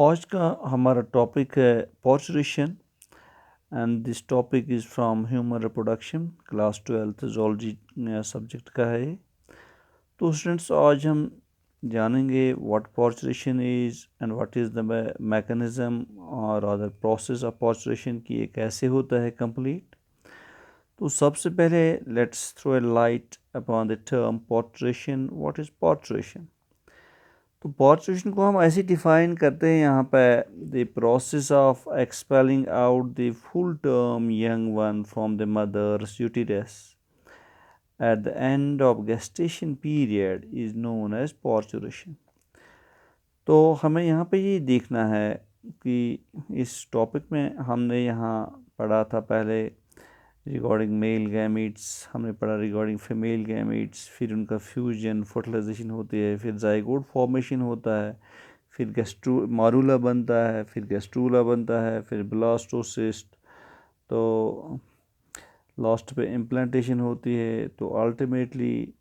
आज का हमारा टॉपिक है parturition and this topic is from human reproduction class 12 zoology subject का है। तो स्टूडेंट्स आज हम जानेंगे what parturition is and what is the mechanism और अदर प्रोसेस ऑफ पार्चुरेशन की ये कैसे होता है कंप्लीट। तो सबसे पहले let's throw a light upon the term parturition. What is parturition? तो पार्चुरेशन को हम ऐसे डिफाइन करते हैं यहाँ पे the process of expelling out the full term young one from the mother's uterus at the end of gestation period is known as parturition. तो हमें यहाँ पे ये देखना है कि इस टॉपिक में हमने यहाँ पढ़ा था पहले रिगार्डिंग मेल गैमीट्स, हमने पढ़ा रिगार्डिंग फीमेल गैमीट्स, फिर उनका फ्यूजन फर्टिलाइजेशन होती है, फिर जाइगोट फॉर्मेशन होता है, फिर मारूला बनता है, फिर गैस्ट्रूला बनता है, फिर ब्लास्टोसिस्ट, तो लास्ट पे इम्प्लांटेशन होती है। तो अल्टीमेटली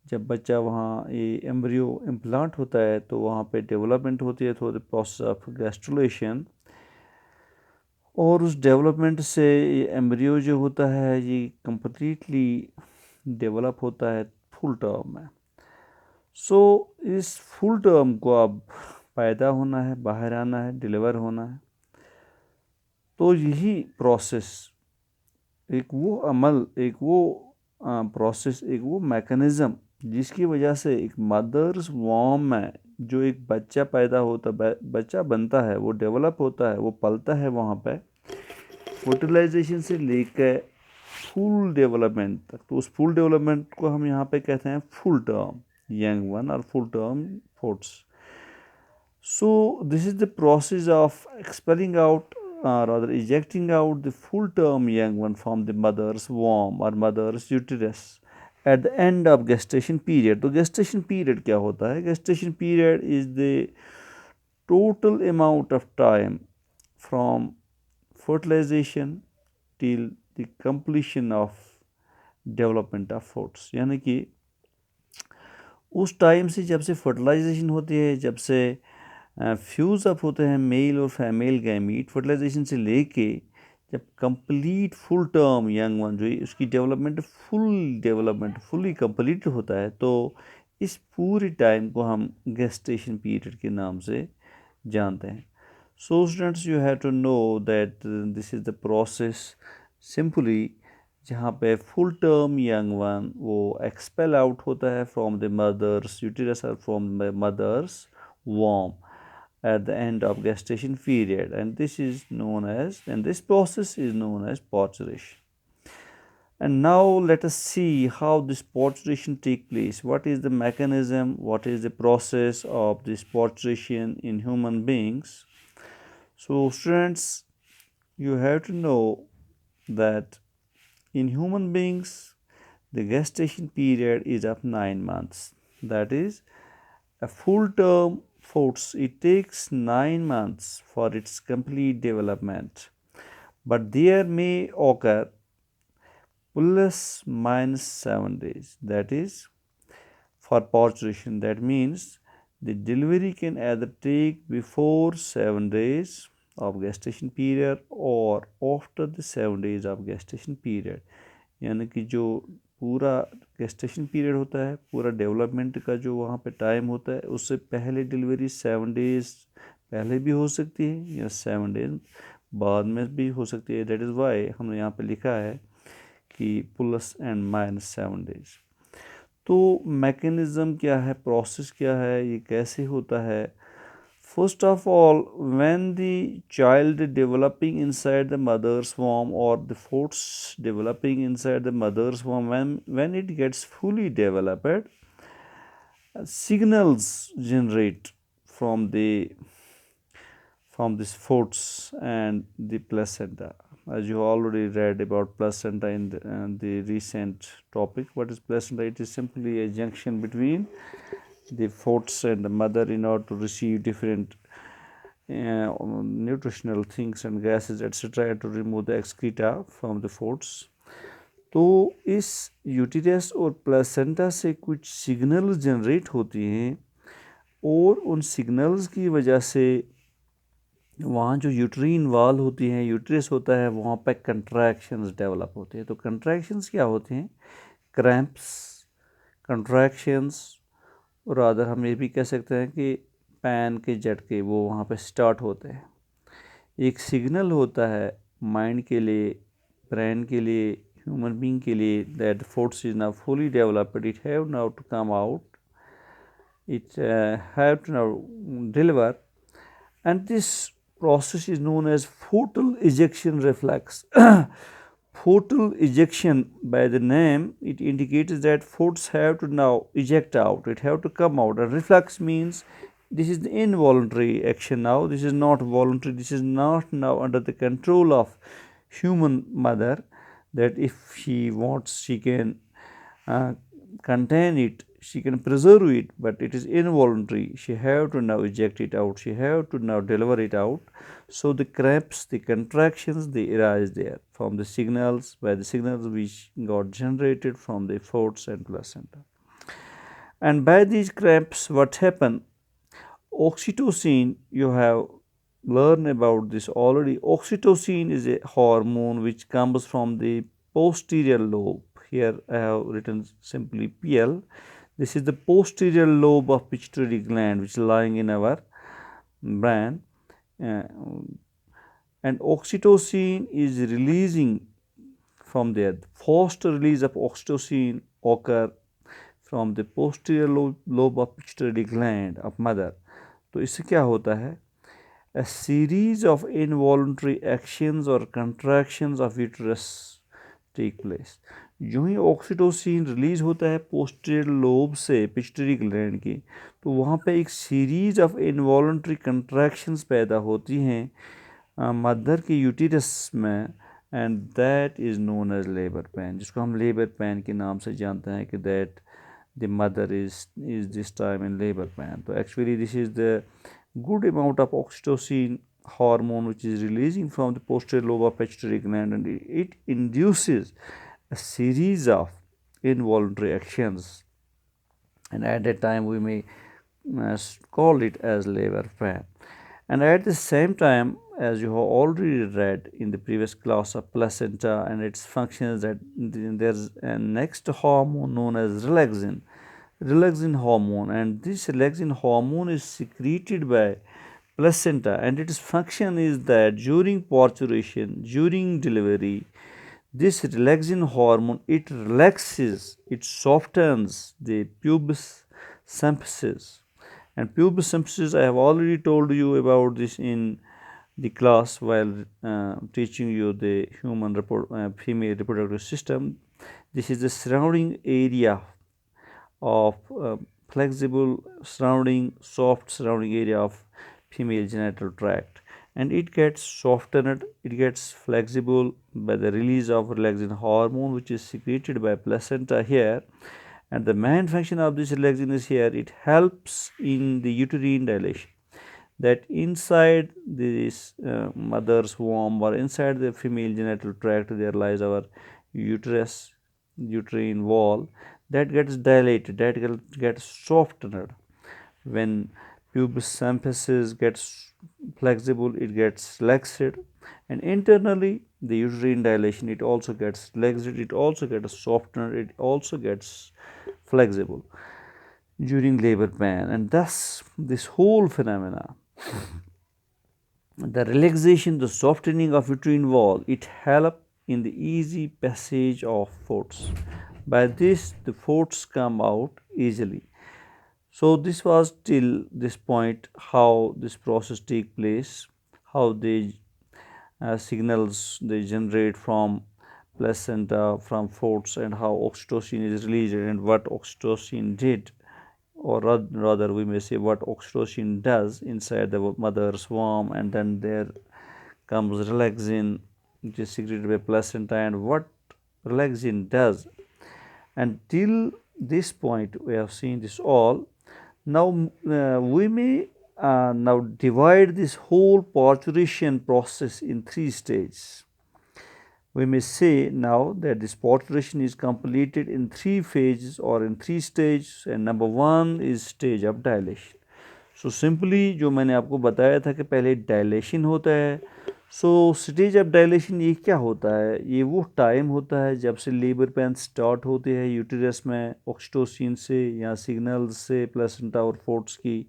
जब बच्चा वहाँ ये एम्ब्रियो इम्प्लांट होता है तो वहाँ पे डेवलपमेंट होती है through the process of gastrulation, और उस डेवलपमेंट से ये एम्ब्रियो जो होता है ये कम्प्लीटली डेवलप होता है फुल टर्म में। सो इस फुल टर्म को अब पैदा होना है, बाहर आना है, डिलीवर होना है। तो यही प्रोसेस, एक वो अमल, एक वो प्रोसेस, एक वो मैकेनिज़्म जिसकी वजह से एक मदर्स वॉर्म में जो एक बच्चा पैदा होता बच्चा बनता है, वो डेवलप होता है, वो पलता है वहाँ पे फर्टिलाइजेशन से लेकर फुल डेवलपमेंट तक। तो उस फुल डेवलपमेंट को हम यहाँ पे कहते हैं फुल टर्म यंग वन और full term forts. So this is the process of expelling out rather ejecting out the full term young one from the mother's womb or mother's uterus at the end of gestation period. तो gestation period क्या होता है? Gestation period is the total amount of time from fertilization till the completion of development of fruits, यानी कि उस time से जब से फर्टिलाइजेशन होती है, जब से फ्यूज़ अप होते हैं मेल और फीमेल गैमीट, फर्टिलाइजेशन से लेके जब complete full term young one जो उसकी डेवलपमेंट फुली कंप्लीट होता है, तो इस पूरी टाइम को हम गेस्टेशन पीरियड के नाम से जानते हैं। So students you have to know that this is the process simply जहाँ पे फुल टर्म यंग वन वो एक्सपेल आउट होता है फ्रॉम द मदर्स यूटेरस और फ्रॉम द मदर्स वॉर्म at the end of gestation period, and this process is known as parturition. And now let us see how this parturition take place. What is the mechanism, what is the process of this parturition in human beings? So students, you have to know that in human beings the gestation period is of 9 months. That is a full term force. It takes 9 months for its complete development, but there may occur plus minus 7 days. That is for parturition. That means the delivery can either take before 7 days of gestation period or after the 7 days of gestation period. यानी कि जो पूरा gestation period होता है, पूरा development का जो वहाँ पे टाइम होता है, उससे पहले डिलीवरी 7 डेज़ पहले भी हो सकती है या 7 डेज बाद में भी हो सकती है। दैट इज़ वाई हमने यहाँ पे लिखा है कि प्लस एंड माइनस 7 डेज। तो मैकेनिज़्म क्या है, प्रोसेस क्या है, ये कैसे होता है? First of all, when the child developing inside the mother's womb or the force developing inside the mother's womb, when it gets fully developed, signals generate from this force and the placenta. As you already read about placenta in the recent topic. What is placenta? It is simply a junction between the force and the mother in order to receive different nutritional things and gases etc. to remove the excreta from the force. तो इस uterus और placenta से कुछ signals generate होती हैं और उन signals की वजह से वहाँ जो यूट्रीन वॉल होती है, यूट्रस होता है, वहाँ पे कंट्रैक्शंस डेवलप होते हैं। तो कंट्रैक्शंस क्या होते हैं? क्रैम्प्स, कंट्रैक्शंस, और अदर हम ये भी कह सकते हैं कि पैन के झटके वो वहाँ पे स्टार्ट होते हैं। एक सिग्नल होता है माइंड के लिए, ब्रेन के लिए, ह्यूमन बीइंग के लिए, that force is now fully developed, it have now to come out, it have to now deliver, and this process is known as fetal ejection reflex. Fetal ejection, by the name it indicates that foods have to now eject out, it have to come out, and reflex means this is the involuntary action. Now this is not voluntary, this is not now under the control of human mother, that if she wants she can uh, contain it, she can preserve it, but it is involuntary, she have to now eject it out, she have to now deliver it out. So the cramps, the contractions, they arise there from the signals, by the signals which got generated from the folds and placenta. And by these cramps, what happen? Oxytocin, you have learned about this already. Oxytocin is a hormone which comes from the posterior lobe. Here I have written simply PL. This is the posterior lobe of pituitary gland which is lying in our brain. Uh, and oxytocin is releasing from there. First release of oxytocin occur from the posterior lobe of pituitary gland of mother. तो इससे क्या होता है? A series of involuntary actions or contractions of uterus take place. यूं ही oxytocin release होता है posterior lobe से pituitary gland की, तो वहाँ पे एक सीरीज ऑफ इनवॉलंटरी कंट्रैक्शंस पैदा होती हैं मदर के यूटिरस में, and that is known as labour pain, जिसको हम लेबर पेन के नाम से जानते हैं कि that the mother is this time in labor pain. So actually this is the good amount of oxytocin hormone which is releasing from the posterior lobe of pituitary gland, and it induces a series of involuntary actions, and at that time we may call it as labor pain. And at the same time, as you have already read in the previous class of placenta and its functions, that there's a next hormone known as relaxin hormone, and this relaxin hormone is secreted by placenta, and its function is that during parturition, during delivery, this relaxin hormone, it relaxes, it softens the pubis symphysis. And pubis symphysis, I have already told you about this in the class while teaching you the female reproductive system. This is the surrounding area of flexible surrounding, soft surrounding area of female genital tract, and it gets softened, it gets flexible by the release of relaxin hormone which is secreted by placenta here. And the main function of this relaxin is here, it helps in the uterine dilation, that inside this mother's womb or inside the female genital tract there lies our uterus, uterine wall, that gets dilated, that gets softened. When pubis symphysis gets flexible, it gets relaxed, and internally the uterine dilation, it also gets relaxed, it also gets softened, it also gets flexible during labor pain. And thus this whole phenomena, the relaxation, the softening of uterine wall, it helps in the easy passage of foods. By this the foods come out easily. So this was till this point how this process take place, how the signals they generate from placenta, from foods, and how oxytocin is released, and what oxytocin did, or rather we may say what oxytocin does inside the mother's womb. And then there comes relaxin which is secreted by placenta, and what relaxin does. And till this point we have seen this all. Now we may now divide this whole parturition process in three stages. We may say now that this parturition is completed in three phases or in three stages, and number one is stage of dilation. So simply जो मैंने आपको बताया था कि पहले dilation होता है। सो stage of dilation ये क्या होता है? ये वो टाइम होता है जब से लेबर पेन स्टार्ट होती है यूटेरस में ऑक्सीटोसिन से या सिग्नल्स से प्लेसेंटा और फोर्ट्स की,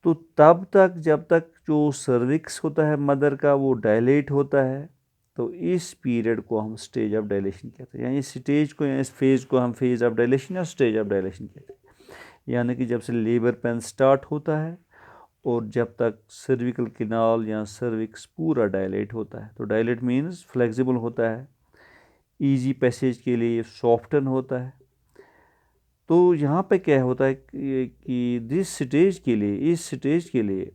तो तब तक जब तक जो सर्विक्स होता है मदर का वो डायलेट होता है, तो इस पीरियड को हम स्टेज ऑफ डायलेशन कहते हैं। यानी इस स्टेज को या इस फेज़ को हम फेज़ ऑफ डायलेशन या स्टेज ऑफ डायलेशन कहते हैं। यानी कि जब से लेबर पेन स्टार्ट होता है और जब तक सर्विकल किनाल या सर्विक्स पूरा डायलेट होता है। तो डायलेट मीन्स फ्लेक्सिबल होता है, इजी पैसेज के लिए सॉफ्टन होता है। तो यहाँ पे क्या होता है कि दिस स्टेज के लिए, इस स्टेज के लिए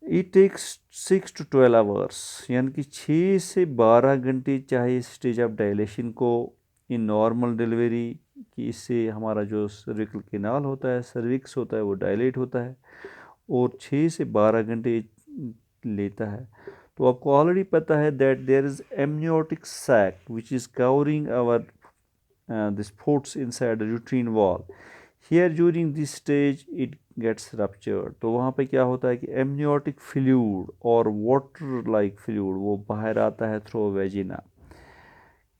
इट टेक्स 6 to 12 आवर्स, यानी कि 6 से 12 घंटे चाहिए स्टेज ऑफ डायलेशन को इन नॉर्मल डिलीवरी कि इससे हमारा जो सर्विकल किनाल होता है, सर्विक्स होता है, वो डायलेट होता है और 6 से 12 घंटे लेता है। तो आपको ऑलरेडी पता है that there is amniotic sac which is covering our this ports inside the uterine wall. Here during this stage it gets ruptured. तो वहाँ पे क्या होता है कि amniotic fluid और water like fluid वो बाहर आता है थ्रू वेजिना।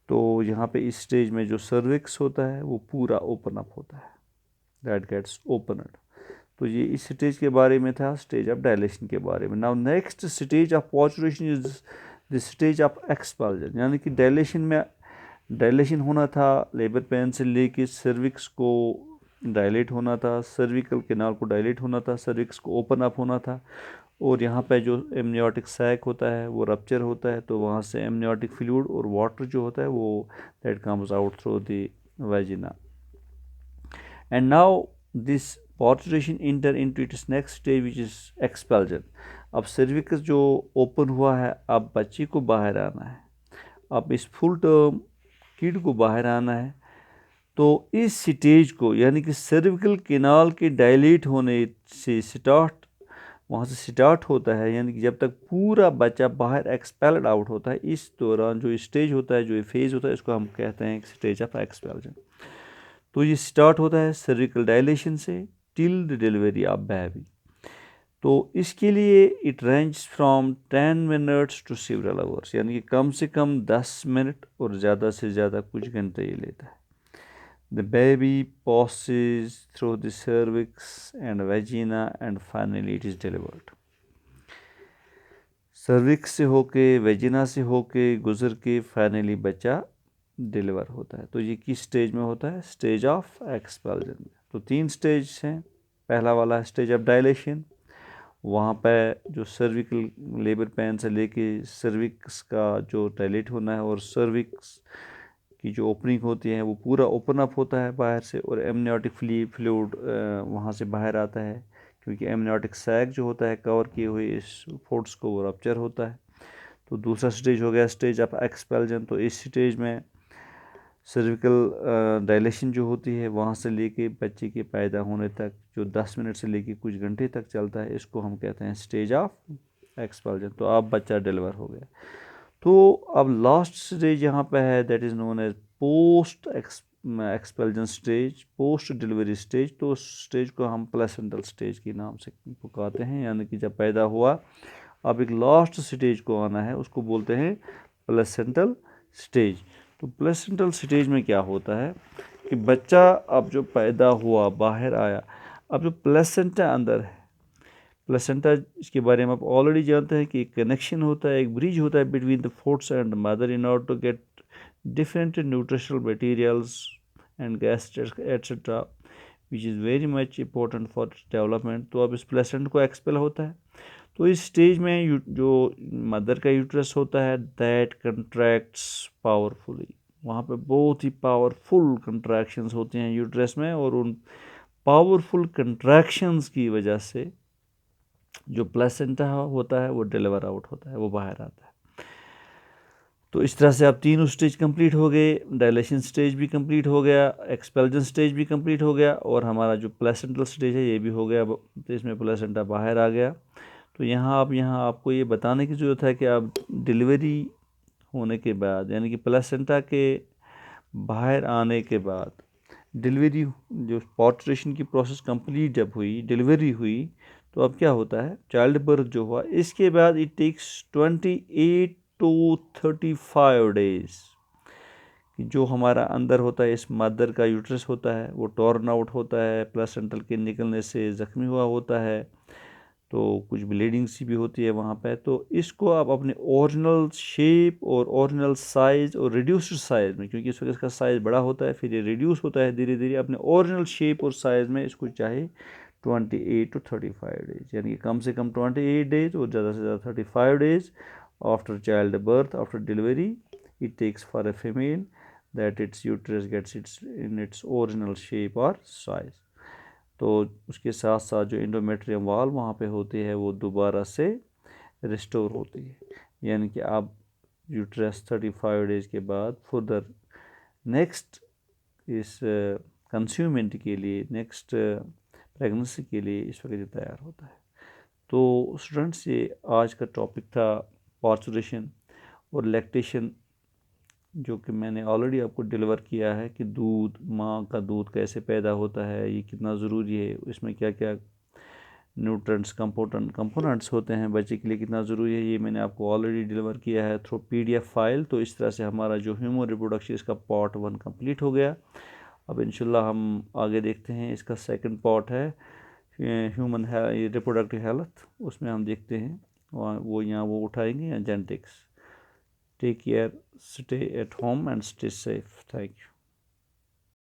तो यहाँ पे इस स्टेज में जो सर्विक्स होता है वो पूरा ओपन अप होता है, दैट गेट्स ओपनड। तो ये इस स्टेज के बारे में था, स्टेज ऑफ डायलेशन के बारे में। Now next stage of parturition is the stage of expulsion. यानी कि डायलेशन होना था, लेबर पेन से लेके सर्विक्स को डायलेट होना था, सर्विकल केनाल को डायलेट होना था, सर्विक्स को ओपन अप होना था और यहाँ पे जो एमनियोटिक सैक होता है वो रप्चर होता है। तो वहाँ से एमनियोटिक फ्लूइड और वाटर जो होता है वो that comes out through the vagina. And now this parturition inter into its next stage which is expulsion. अब सर्विक्स जो ओपन हुआ है, अब बच्चे को बाहर आना है, अब इस फुल टर्म किड को बाहर आना है। तो इस स्टेज को यानी कि सर्विकल केनाल के डायलेट होने से वहाँ से स्टार्ट होता है, यानी कि जब तक पूरा बच्चा बाहर एक्सपेल्ड आउट होता है, इस दौरान जो स्टेज होता है, जो फेज़ होता है, इसको हम कहते हैं स्टेज ऑफ एक्सपेल्जन। तो ये स्टार्ट होता है सर्विकल डायलेशन से till the delivery of baby. तो इसके लिए it range from 10 minutes to several hours, यानी कि कम से कम 10 मिनट और ज़्यादा से ज़्यादा कुछ घंटे ये लेता है। The baby passes through the cervix and vagina and finally it is delivered. Cervix से होके, वेजिना से होके गुजर के फाइनली बच्चा डिलीवर होता है। तो ये किस स्टेज में होता है? स्टेज ऑफ एक्सपल्जन में। तो 3 स्टेज हैं। पहला वाला स्टेज ऑफ डायलेशन, वहाँ पे जो सर्विकल लेबर पेन से लेके सर्विक्स का जो डायलेट होना है और सर्विक्स की जो ओपनिंग होती है वो पूरा ओपन अप होता है बाहर से और एमनियोटिक फ्लूइड वहाँ से बाहर आता है, क्योंकि एमनियोटिक सैक जो होता है कवर किए हुए इस फोर्ट्स को वो रप्चर होता है। तो दूसरा स्टेज हो गया स्टेज ऑफ एक्सपेल्जन। तो इस स्टेज में सर्विकल डायलेशन जो होती है वहाँ से लेके बच्चे के पैदा होने तक जो 10 मिनट से लेके कुछ घंटे तक चलता है, इसको हम कहते हैं स्टेज ऑफ एक्सपेल्जन। तो अब बच्चा डिलीवर हो गया। तो अब लास्ट स्टेज यहाँ पे है, that is known as post expulsion stage, post delivery stage. तो उस स्टेज को हम प्लेसेंटल स्टेज के नाम से पुकारते हैं, यानी कि जब पैदा हुआ अब एक लास्ट स्टेज को आना है, उसको बोलते हैं प्लेसेंटल स्टेज। तो प्लेसेंटल स्टेज में क्या होता है कि बच्चा अब जो पैदा हुआ, बाहर आया, अब जो प्लेसेंटा अंदर है, प्लेसेंटा इसके बारे में आप ऑलरेडी जानते हैं कि एक कनेक्शन होता है, एक ब्रिज होता है between the foetus and mother in order to get different nutritional materials and gas etcetera which is very much important for development. तो अब इस प्लेसेंट को एक्सपेल होता है। तो इस स्टेज में जो मदर का यूट्रस होता है दैट कंट्रैक्ट्स पावरफुली। वहाँ पे बहुत ही पावरफुल कंट्रैक्शंस होते हैं यूट्रस में और उन पावरफुल कंट्रैक्शंस की वजह से जो प्लेसेंटा होता है वो डिलीवर आउट होता है, वो बाहर आता है। तो इस तरह से अब तीनों स्टेज कंप्लीट हो गए, डायलेशन स्टेज भी कंप्लीट हो गया, एक्सपेल्जन स्टेज भी कंप्लीट हो गया और हमारा जो प्लेसेंटल स्टेज है ये भी हो गया। तो इसमें प्लेसेंटा बाहर आ गया। तो यहाँ आपको ये बताने की ज़रूरत है कि अब डिलीवरी होने के बाद, यानी कि प्लेसेंटा के बाहर आने के बाद डिलीवरी, जो पार्टुरेशन की प्रोसेस कंप्लीट जब हुई, डिलीवरी हुई, तो अब क्या होता है, चाइल्ड बर्थ जो हुआ, इसके बाद इट टेक्स 28 to 35 डेज कि जो हमारा अंदर होता है, इस मदर का यूट्रस होता है, वो टॉर्न आउट होता है, प्लेसेंटल के निकलने से ज़ख्मी हुआ होता है, तो कुछ ब्लीडिंग सी भी होती है वहाँ पे। तो इसको आप अपने ओरिजिनल शेप और ओरिजिनल साइज़ और रिड्यूस्ड साइज़ में, क्योंकि इस वक्त इसका साइज़ बड़ा होता है, फिर ये रिड्यूस होता है धीरे धीरे, अपने ओरिजिनल शेप और साइज़ में इसको चाहे 28 to 35 डेज, यानी कि कम से कम 28 डेज और ज़्यादा से ज़्यादा 35 days after child birth, after delivery, it takes for a female that its uterus gets its in its original shape or size। तो उसके साथ साथ जो इंडोमेट्रियम वाल वहाँ पे होती है वो दोबारा से रिस्टोर होती है, यानी कि आप यूट्रस 35 डेज के बाद फर्दर नेक्स्ट इस कंज्यूमेंट के लिए, नेक्स्ट प्रेगनेंसी के लिए इस वक्त ये तैयार होता है। तो स्टूडेंट्स, ये आज का टॉपिक था पार्चुरेशन और लैक्टेशन, जो कि मैंने ऑलरेडी आपको डिलीवर किया है कि दूध, माँ का दूध कैसे पैदा होता है, ये कितना ज़रूरी है, इसमें क्या क्या न्यूट्रेंट्स कंपोनेंट्स होते हैं, बच्चे के लिए कितना ज़रूरी है, ये मैंने आपको ऑलरेडी डिलीवर किया है थ्रू PDF फाइल। तो इस तरह से हमारा जो ह्यूमन रिप्रोडक्शन इसका पार्ट 1 कंप्लीट हो गया। अब इंशाल्लाह हम आगे देखते हैं, इसका सेकंड पार्ट है ह्यूमन रिप्रोडक्टिव हेल्थ, उसमें हम देखते हैं वो यहाँ वो उठाएंगे या genetics. Take care, stay at home and stay safe. Thank you.